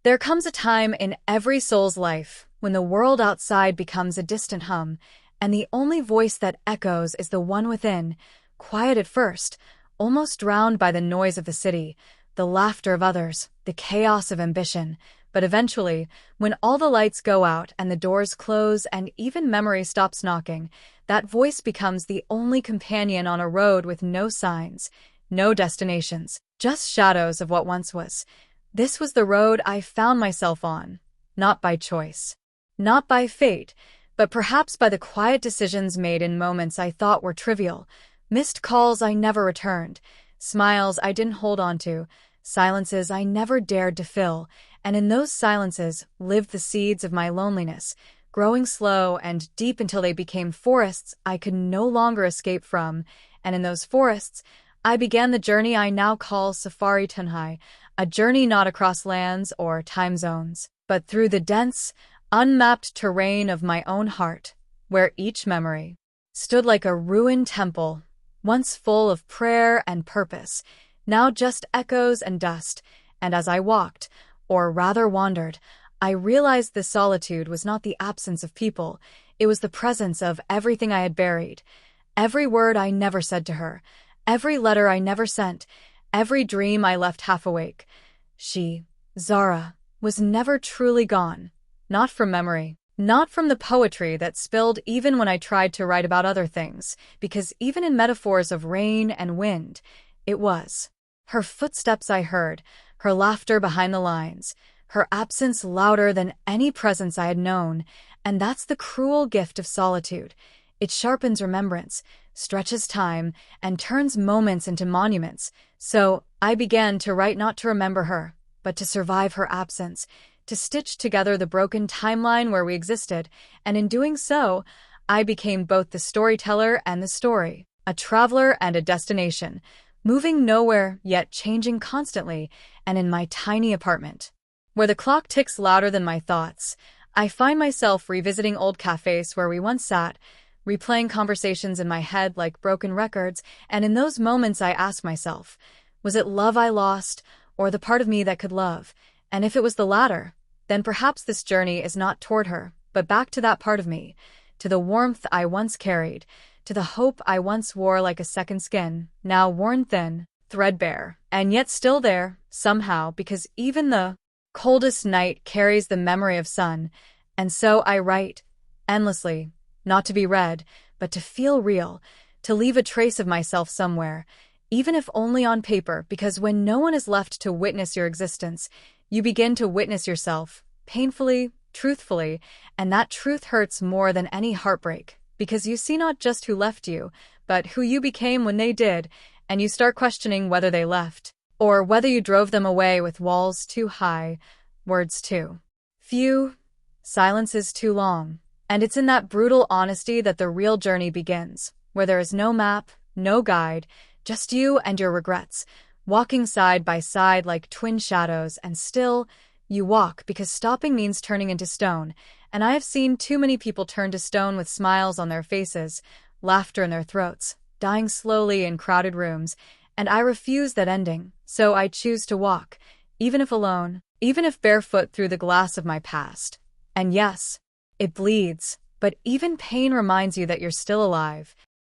There comes a time in every soul's life when the world outside becomes a distant hum, and the only voice that echoes is the one within, quiet at first, almost drowned by the noise of the city, the laughter of others, the chaos of ambition. But eventually, when all the lights go out and the doors close and even memory stops knocking, that voice becomes the only companion on a road with no signs, no destinations, just shadows of what once was. This was the road I found myself on, not by choice, not by fate, but perhaps by the quiet decisions made in moments I thought were trivial, missed calls I never returned, smiles I didn't hold on to, silences I never dared to fill, and in those silences lived the seeds of my loneliness, growing slow and deep until they became forests I could no longer escape from, and in those forests I began the journey I now call Safar-e-Tanhai, a journey not across lands or time zones, but through the dense, unmapped terrain of my own heart, where each memory stood like a ruined temple, once full of prayer and purpose, now just echoes and dust. And as I walked, or rather wandered, I realized this solitude was not the absence of people, it was the presence of everything I had buried, every word I never said to her, every letter I never sent, every dream I left half awake. She, Zara, was never truly gone, not from memory, not from the poetry that spilled even when I tried to write about other things, because even in metaphors of rain and wind, it was. Her footsteps I heard, her laughter behind the lines, her absence louder than any presence I had known, and that's the cruel gift of solitude. It sharpens remembrance, stretches time, and turns moments into monuments. So I began to write not to remember her, but to survive her absence, to stitch together the broken timeline where we existed, and in doing so, I became both the storyteller and the story, a traveler and a destination, moving nowhere yet changing constantly, and in my tiny apartment, where the clock ticks louder than my thoughts, I find myself revisiting old cafes where we once sat, replaying conversations in my head like broken records, and in those moments I ask myself, was it love I lost, or the part of me that could love? And if it was the latter, then perhaps this journey is not toward her, but back to that part of me, to the warmth I once carried, to the hope I once wore like a second skin, now worn thin, threadbare, and yet still there, somehow, because even the coldest night carries the memory of sun. And so I write, endlessly, not to be read, but to feel real, to leave a trace of myself somewhere, even if only on paper, because when no one is left to witness your existence, you begin to witness yourself, painfully, truthfully, and that truth hurts more than any heartbreak, because you see not just who left you, but who you became when they did, and you start questioning whether they left, or whether you drove them away with walls too high, words too few, silences too long. And it's in that brutal honesty that the real journey begins, where there is no map, no guide, just you and your regrets, walking side by side like twin shadows, and still, you walk because stopping means turning into stone, and I have seen too many people turn to stone with smiles on their faces, laughter in their throats, dying slowly in crowded rooms, and I refuse that ending, so I choose to walk, even if alone, even if barefoot through the glass of my past. And yes, it bleeds, but even pain reminds you that you're still alive,